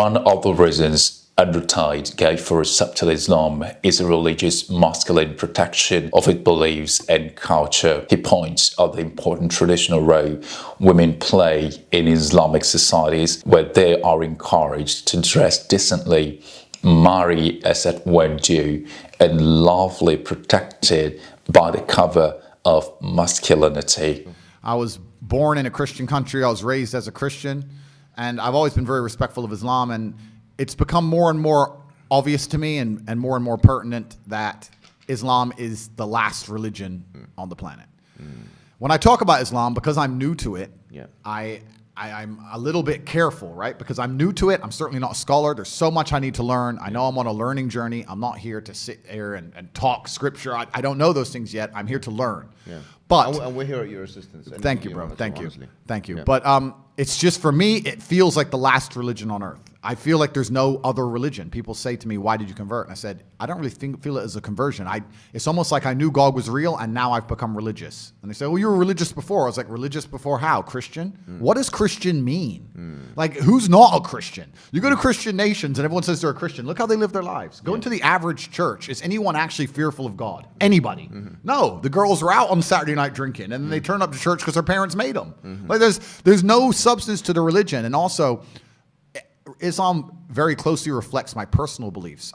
One of the reasons Andrew Tate gave for accepting Islam is a religious masculine protection of its beliefs and culture. He points out the important traditional role women play in Islamic societies, where they are encouraged to dress decently, marry as at when due, and lovely protected by the cover of masculinity. I was born in a Christian country. I was raised as a Christian, and I've always been very respectful of Islam, and it's become more and more obvious to me and more pertinent that Islam is the last religion on the planet. When I talk about Islam, because I'm new to it, I'm a little bit careful, right? Because I'm new to it. I'm certainly not a scholar. There's so much I need to learn. I know I'm on a learning journey. I'm not here to sit here and talk scripture. I don't know those things yet. I'm here to learn. Yeah. But and we're here at your assistance. Thank you, bro. Thank you. Honestly. Thank you. Yeah. But it's just, for me, it feels like the last religion on earth. I feel like there's no other religion. People say to me, why did you convert? And I said, I don't really feel it as a conversion. It's almost like I knew God was real, and now I've become religious. And they say, well, you were religious before. I was like, religious before how? Christian? What does Christian mean? Like, who's not a Christian? You go to Christian nations, and everyone says they're a Christian. Look how they live their lives. Go into the average church. Is anyone actually fearful of God? Anybody? No. The girls are out on Saturday night drinking, and then they turn up to church because their parents made them. Like, there's no substance to the religion. And also, Islam very closely reflects my personal beliefs.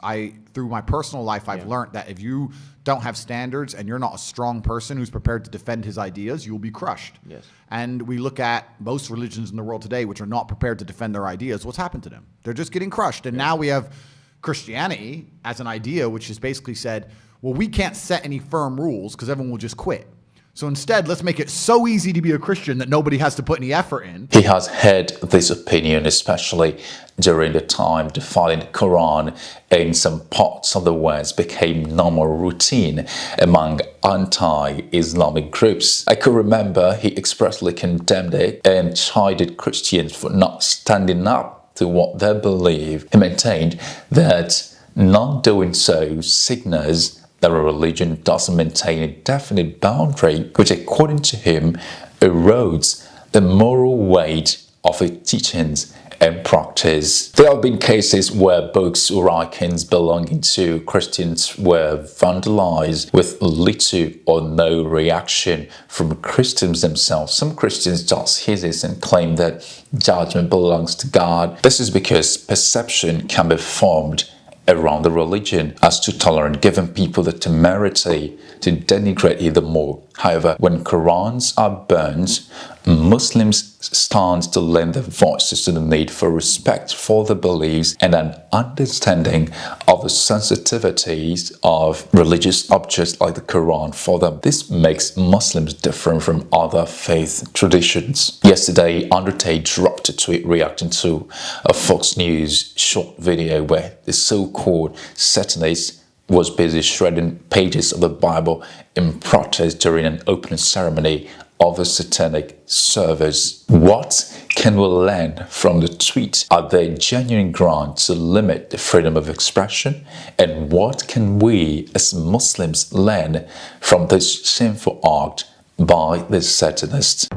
Through my personal life, I've learned that if you don't have standards and you're not a strong person who's prepared to defend his ideas, you will be crushed. Yes. And we look at most religions in the world today which are not prepared to defend their ideas. What's happened to them? They're just getting crushed. And now we have Christianity as an idea which has basically said, well, we can't set any firm rules because everyone will just quit. So instead, let's make it so easy to be a Christian that nobody has to put any effort in. He has had this opinion, especially during the time defining the Quran in some parts of the West became normal routine among anti-Islamic groups. I could remember he expressly condemned it and chided Christians for not standing up to what they believe. He maintained that not doing so signals that a religion doesn't maintain a definite boundary, which according to him erodes the moral weight of its teachings and practice. There have been cases where books or icons belonging to Christians were vandalized with little or no reaction from Christians themselves. Some Christians just hiss and claim that judgment belongs to God. This is because perception can be formed around the religion as too tolerant, giving people the temerity to denigrate it more. However, when Qurans are burned, Muslims stand to lend their voices to the need for respect for the beliefs and an understanding of the sensitivities of religious objects like the Quran for them. This makes Muslims different from other faith traditions. Yesterday, Andrew Tate dropped a tweet reacting to a Fox News short video where the so-called Satanist was busy shredding pages of the Bible in protest during an opening ceremony of the Satanic service. What can we learn from the tweet? Are there genuine grounds to limit the freedom of expression? And what can we as Muslims learn from this sinful act by the Satanists?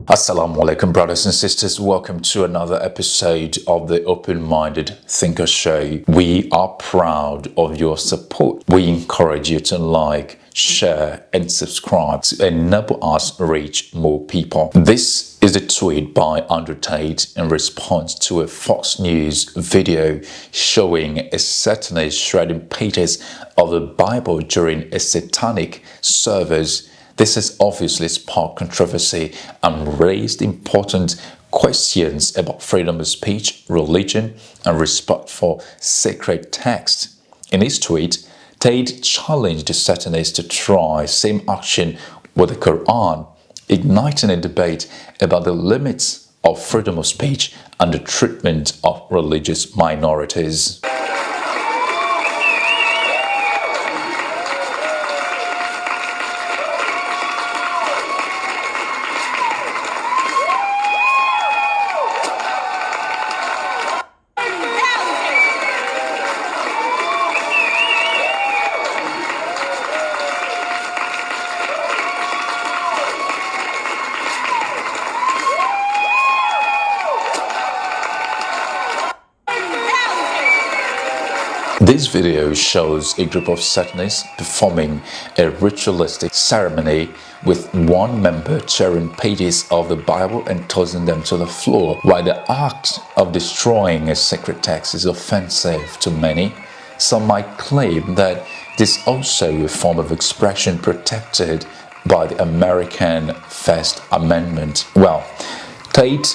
Assalamu alaikum, brothers and sisters. Welcome to another episode of the Open-Minded Thinker Show. We are proud of your support. We encourage you to like, share, and subscribe to enable us reach more people. This is a tweet by Andrew Tate in response to a Fox News video showing a Satanist shredding pages of the Bible during a Satanic service. This has obviously sparked controversy and raised important questions about freedom of speech, religion, and respect for sacred texts. In his tweet, Tate challenged the Satanists to try same action with the Quran, igniting a debate about the limits of freedom of speech and the treatment of religious minorities. This video shows a group of Satanists performing a ritualistic ceremony with one member tearing pages of the Bible and tossing them to the floor. While the act of destroying a sacred text is offensive to many, some might claim that it is also a form of expression protected by the American First Amendment. Well, Tate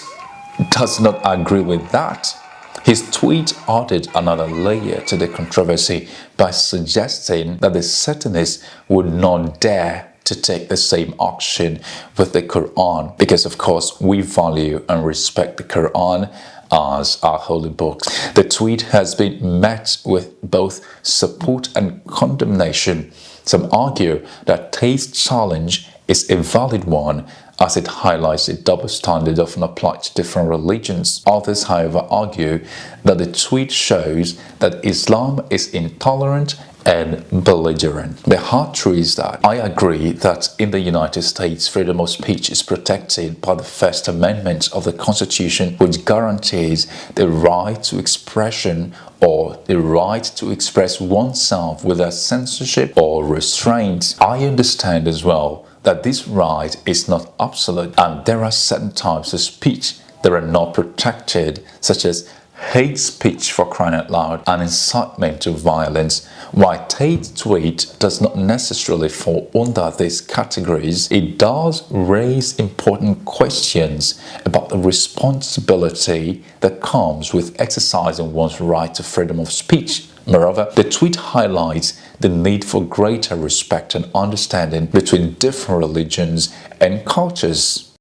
does not agree with that. His tweet added another layer to the controversy by suggesting that the Satanists would not dare to take the same action with the Quran because, of course, we value and respect the Quran as our holy book. The tweet has been met with both support and condemnation. Some argue that Tate's challenge is a valid one, as it highlights a double standard often applied to different religions. Others, however, argue that the tweet shows that Islam is intolerant and belligerent. The hard truth is that I agree that in the United States, freedom of speech is protected by the First Amendment of the Constitution, which guarantees the right to expression or the right to express oneself without censorship or restraint. I understand as well that this right is not absolute, and there are certain types of speech that are not protected, such as hate speech, for crying out loud, and incitement to violence. While Tate's tweet does not necessarily fall under these categories, it does raise important questions about the responsibility that comes with exercising one's right to freedom of speech. Moreover, the tweet highlights the need for greater respect and understanding between different religions and cultures.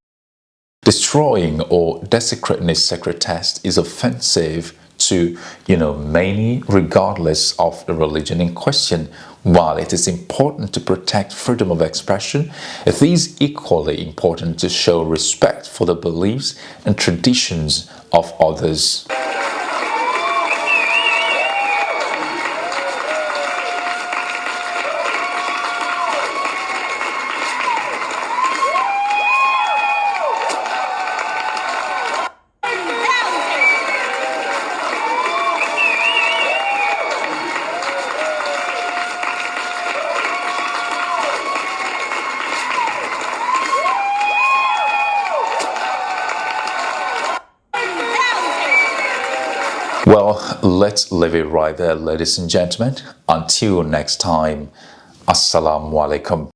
Destroying or desecrating a sacred text is offensive to, many, regardless of the religion in question. While it is important to protect freedom of expression, it is equally important to show respect for the beliefs and traditions of others. Well, let's leave it right there, ladies and gentlemen. Until next time, Assalamu alaikum.